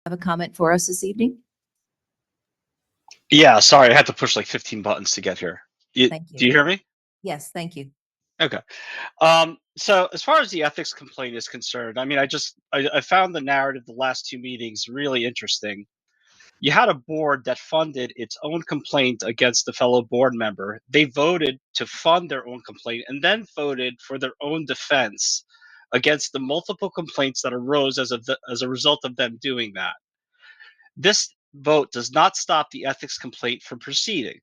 Have a comment for us this evening? Yeah, sorry, I had to push like 15 buttons to get here. Thank you. Do you hear me? Yes, thank you. Okay. So as far as the ethics complaint is concerned, I mean, I found the narrative the last two meetings really interesting. You had a board that funded its own complaint against a fellow board member. They voted to fund their own complaint and then voted for their own defense against the multiple complaints that arose as a result of them doing that. This vote does not stop the ethics complaint from proceeding.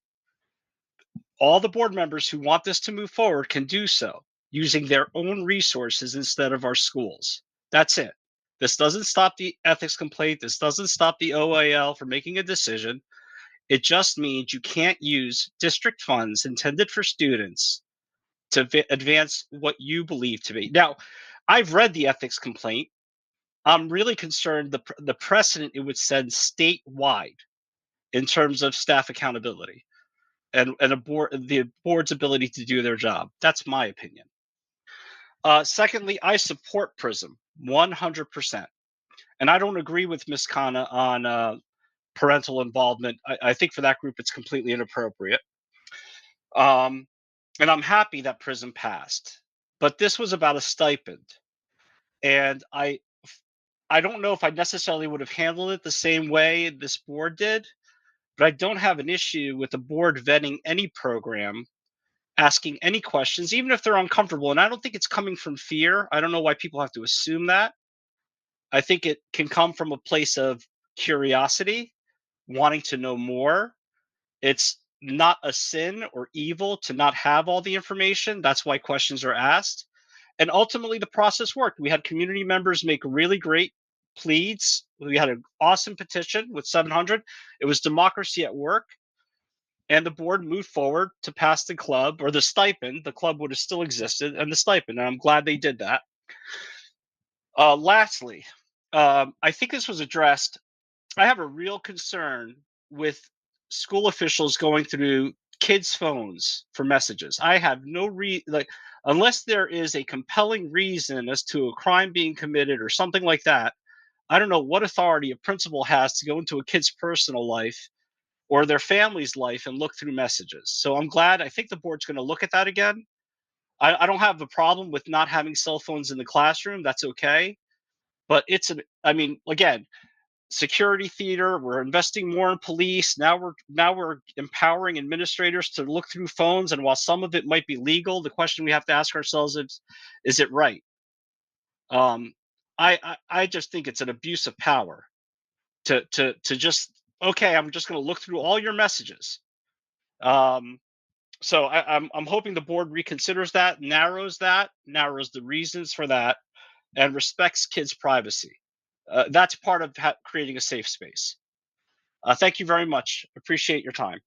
All the board members who want this to move forward can do so using their own resources instead of our schools. That's it. This doesn't stop the ethics complaint. This doesn't stop the OIL from making a decision. It just means you can't use district funds intended for students to advance what you believe to be. Now, I've read the ethics complaint. I'm really concerned the precedent it would send statewide in terms of staff accountability and the board's ability to do their job. That's my opinion. Secondly, I support Prism 100%, and I don't agree with Ms. Khanna on parental involvement. I think for that group it's completely inappropriate. Um, and I'm happy that Prism passed, but this was about a stipend, and I don't know if I necessarily would have handled it the same way this board did, but I don't have an issue with the board vetting any program, asking any questions, even if they're uncomfortable. And I don't think it's coming from fear. I don't know why people have to assume that. I think it can come from a place of curiosity, wanting to know more. It's not a sin or evil to not have all the information. That's why questions are asked. And ultimately, the process worked. We had community members make really great pleads. We had an awesome petition with 700. It was democracy at work. And the board moved forward to pass the club or the stipend. The club would have still existed and the stipend. And I'm glad they did that. Lastly, I think this was addressed. I have a real concern with school officials going through kids' phones for messages. I have no unless there is a compelling reason as to a crime being committed or something like that. I don't know what authority a principal has to go into a kid's personal life or their family's life and look through messages. So I'm glad. I think the board's going to look at that again. I don't have a problem with not having cell phones in the classroom. That's okay. But I mean, again, security theater. We're investing more in police. Now we're empowering administrators to look through phones. And while some of it might be legal, the question we have to ask ourselves is it right? Um, I just think it's an abuse of power to just okay. I'm just going to look through all your messages. So I'm hoping the board reconsiders that, narrows the reasons for that, and respects kids' privacy. That's part of creating a safe space. Thank you very much. Appreciate your time.